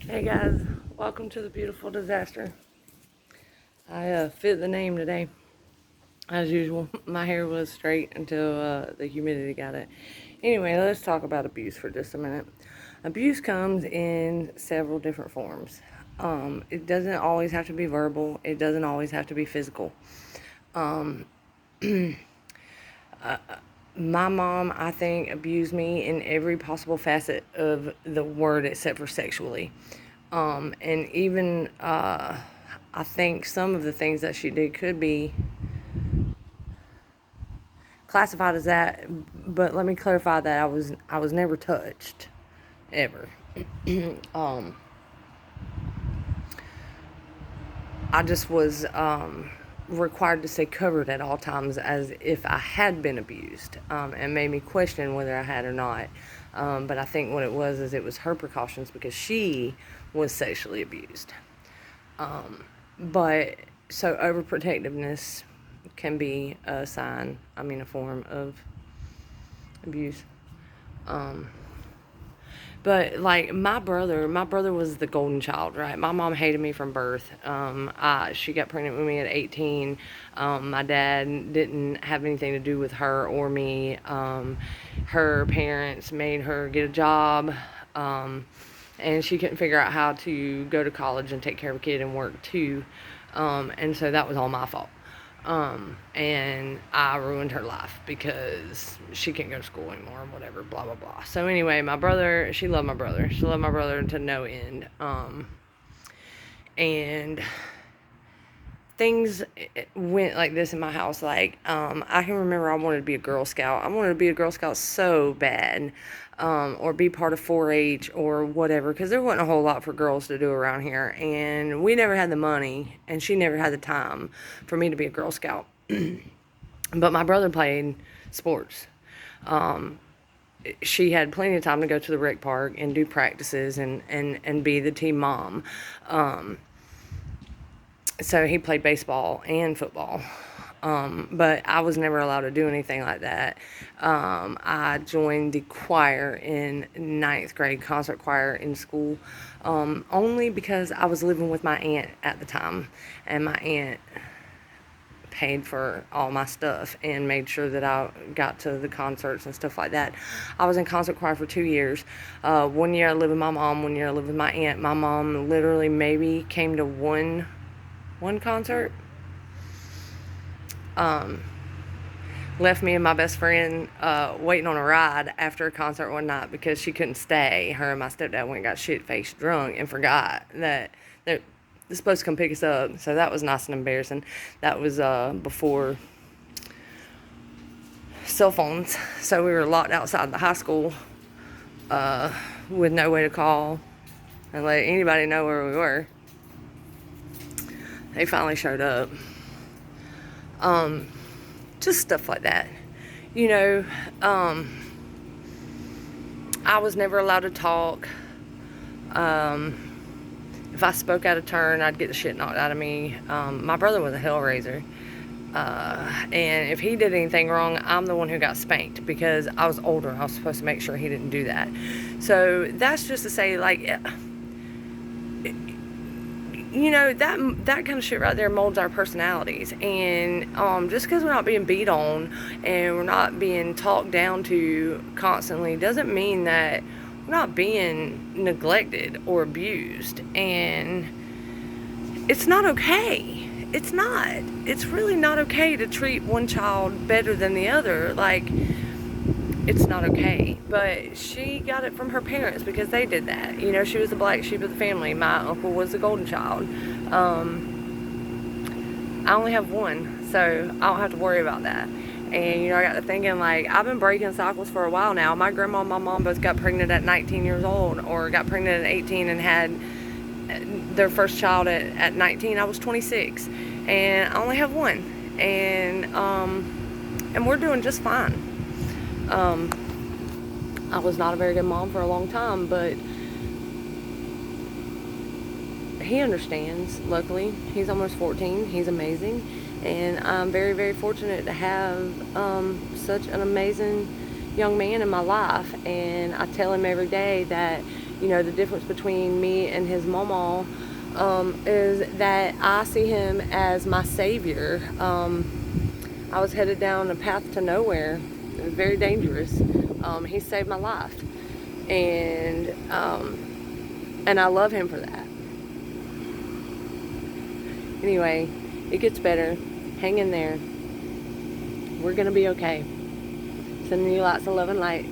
Hey guys, welcome to the beautiful disaster. I fit the name today, as usual. My hair was straight until the humidity got it. Anyway, let's talk about abuse for just a minute. Abuse comes in several different forms. It doesn't always have to be verbal. It doesn't always have to be physical. My mom, I think, abused me in every possible facet of the word except for sexually. And even I think some of the things that she did could be classified as that, but let me clarify that I was never touched, ever. um, I just was required to stay covered at all times as if I had been abused, and made me question whether I had or not. But I think what it was is it was her precautions because she was sexually abused. But so overprotectiveness can be a form of abuse. But like my brother was the golden child, right? My mom hated me from birth. She got pregnant with me at 18. My dad didn't have anything to do with her or me. Her parents made her get a job. And she couldn't figure out how to go to college and take care of a kid and work too. And so that was all my fault. And I ruined her life because she can't go to school anymore, whatever, blah, blah, blah. So anyway, she loved my brother. She loved my brother to no end. And things went like this in my house. Like, I can remember I wanted to be a Girl Scout. I wanted to be a Girl Scout so bad. Or be part of 4-H or whatever, because there wasn't a whole lot for girls to do around here, and we never had the money, and she never had the time for me to be a Girl Scout. But my brother played sports. She had plenty of time to go to the rec park and do practices and be the team mom. So he played baseball and football. But I was never allowed to do anything like that. I joined the choir in 9th grade, concert choir in school, only because I was living with my aunt at the time, and my aunt paid for all my stuff and made sure that I got to the concerts and stuff like that. I was in concert choir for 2 years. 1 year I lived with my mom, 1 year I lived with my aunt. My mom literally maybe came to one concert. Left me and my best friend waiting on a ride after a concert one night because she couldn't stay. Her and my stepdad went and got shit-faced drunk and forgot that they're supposed to come pick us up. So that was nice and embarrassing. That was before cell phones. So we were locked outside the high school with no way to call and let anybody know where we were. They finally showed up. Just stuff like that. I was never allowed to talk. If I spoke out of turn, I'd get the shit knocked out of me. My brother was a hellraiser. And if he did anything wrong, I'm the one who got spanked because I was older. I was supposed to make sure he didn't do that. So that's just to say, like, that kind of shit right there molds our personalities. And just because we're not being beat on and we're not being talked down to constantly doesn't mean that we're not being neglected or abused. And it's not okay. It's not. It's really not okay to treat one child better than the other. Like, it's not okay. But she got it from her parents because they did that. She was the black sheep of the family. My uncle was the golden child. I only have one, so I don't have to worry about that. And, I got to thinking, like, I've been breaking cycles for a while now. My grandma and my mom both got pregnant at 19 years old, or got pregnant at 18 and had their first child at 19. I was 26, and I only have one. And we're doing just fine. I was not a very good mom for a long time, but he understands, luckily. He's almost 14. He's amazing. And I'm very, very fortunate to have such an amazing young man in my life. And I tell him every day that you know, the difference between me and his mama is that I see him as my savior. I was headed down a path to nowhere. It was very dangerous. He saved my life, and I love him for that. Anyway, it gets better. Hang in there. We're gonna be okay. Sending you lots of love and light.